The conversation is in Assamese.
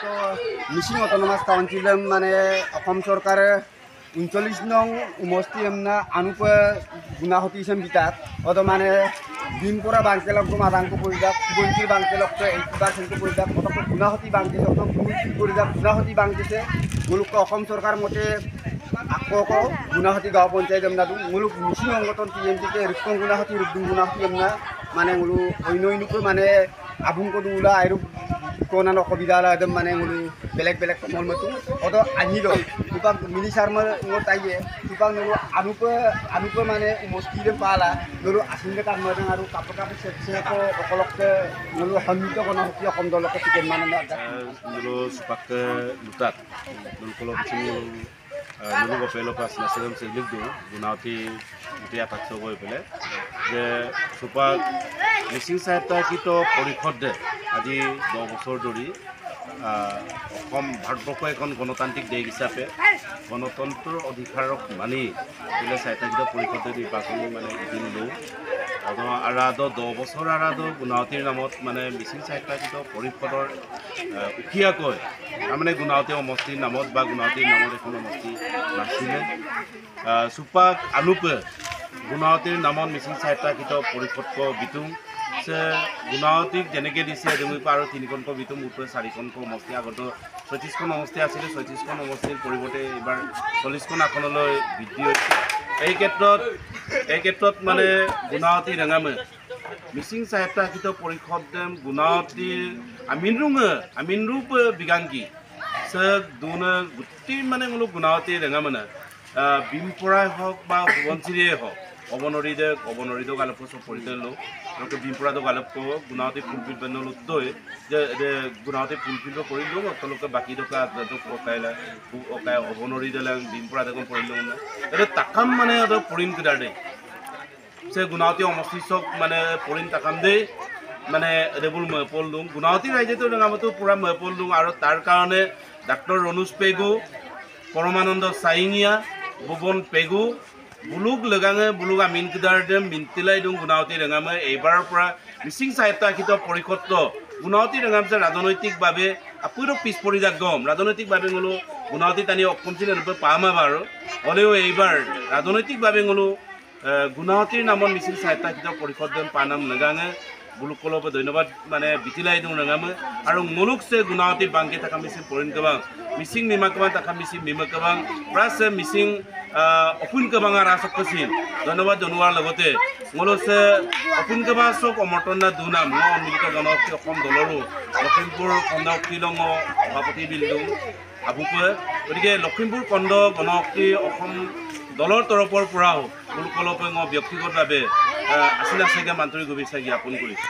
তো মিচিং অটোনমাস কাউন্সিলে মানে অসম চৰকাৰে 39 নং উমস্তি এমনা আনুপে গুণাহতি সেম বিতাত অত মানে ডিমপরা বাংকে লগ মাদাংকো পরিদাক বঞ্চির বাংকে লগ 80% পরিদাক অত গুণাহতি বাংকে অত গুণি পরিদাক গুণাহতি বাংকেছে মুলুক অসম সরকার মতে আকৌ গুণাহতি গাঁও পঞ্চায়েত এমনা দু মুলুক মিচিং সংগঠন টিএমটিকে রিকং গুণাহতি রুদ্দুং গুণাহতি এমনা মানে মুলু অন্যইনুকো মানে আবুংকো দুলা আইরু কোনান অসুবিধা একদম মানে মুলু বেলেগ বেলেগ কমল মতো অত আনিল তুপাক মিনি সারমার তাইয়ে তুপাক নলু আনুপে মানে মস্তিলে পালা নলু আসিনকে কাম মাদং আৰু কাপোৰ কাপোৰ সেকো অকলকে নলু সন্মিত গণশক্তি অসম দলকে টিকেট মানে নলু সুপাকে লুটাত নলু কলক নলু গপেলো পাছ নাছিলাম সেলিক দিওঁ গুণাৱতী গোটেই আটাকছ গৈ পেলাই যে সুপাক মিচিং সাহিত্য পৰিষদে আজি 10 বছৰ ধৰি অসম ভাৰতবৰ্ষ এখন গণতান্ত্ৰিক দেশ হিচাপে গণতন্ত্ৰৰ অধিকাৰক মানি পেলাই সাহিত্য পৰিষদে নিৰ্বাচন মানে দিন লওঁ আৰু 10 বছৰ আৰু গুণাৱতীৰ নামত মানে মিচিং সাহিত্য পৰিষদৰ উখিয়াকৈ তাৰমানে গুণাৱতী সমষ্টিৰ নামত বা গুণাৱতীৰ নামত এখন সমষ্টি নাছিলে সুপাক আনুপে গুণাৱতীৰ নামত মিচিং সাহিত্য পৰিষদক বিতুং সে গুণাৱতীক যেনেকৈ দিছে তেনেকৈ আৰু 3খনকৈ বিতুং উঠে 4খন সমষ্টি আগতে 36খন সমষ্টি আছিলে 36খন সমষ্টিৰ পৰিৱৰ্তে এইবাৰ 40খন আসনলৈ বৃদ্ধি হৈছে এই ক্ষেত্ৰত মানে গুণাৱতী ৰঙামে মিচিং সাহিত্য পৰিষদে গুণাৱতীৰ আমিনৰূপ বিগাংগী সে দুনে গোটেই মানে গুণাৱতী ৰঙামে বিমপৰাই হওক বা ভুৱনচিৰিয়ে হওক অবনৰিদ গালপ সব পৰিতে লো বিমপুৰাদ গালপ গুণাৱতী ফুলফিল বেনলুদ্দই যে গুণাৱতী ফুলফিল কৰিল অতলোকে বাকি দোকা অকাইলা অকাই অবনৰি দিলে বিমপুৰাদ এখন পড়িল এটা তাকাম মানে পৰিম কিদাৰ দে সে গুণাৱতী সমষ্টিচক মানে পৰিম তাকাম দে মানে ৰেবুল ময়পল লুং গুণাৱতী রাইজে তো রঙামতো পুরা ময়পল লুং আর তার কারণে ডাক্তার রনুজ পেগু পরমানন্দ সাইঙিয়া ভুবন পেগু বুলুক লগাঙে বুলুক আমিন কিদাৰদেম মিন্তিলাই দং গুণাৱতী ৰঙামে এইবাৰৰ পৰা মিচিং সাহিত্য পৰিষদ গুণাৱতী ৰঙাম যে ৰাজনৈতিকভাৱে আপুৰো পিছ পৰি যাক গম ৰাজনৈতিকভাৱে গলো গুণাৱতী টানি অসমছিল ৰূপে পামা বাৰু হ'লেও এইবাৰ ৰাজনৈতিকভাৱে গলো গুণাৱতীৰ নামত মিচিং সাহিত্য পৰিষদ পানাম লগাঙে বুলুকলপ ধন্যবাদ মানে বিতিলাই দং ৰঙামে আৰু মুলুক সে গুণাৱতী বাংকে থাকা মিচিং পৰিণ কবাং মিচিং মিমা কবাং থাকা মিচিং মিমা কবাং প্লাছ মিচিং অপুন কবাঙা ৰাজকছিল ধন্যবাদ জনোৱাৰ লগতে মলছে অপুন কবা চক অমৰ্তনা দুনাম অমিলিত জনশক্তি অসম দলৰো লখিমপুৰ খণ্ড শক্তিলং সভাপতি বিলদুং আবুকে গতিকে লখিমপুৰ খণ্ড গণশক্তি অসম দলৰ তৰফৰ পৰাও বুলকলপে ব্যক্তিগতভাৱে আছিল আছেগে আন্তৰিক শুভেচ্ছা জ্ঞাপন কৰিছোঁ।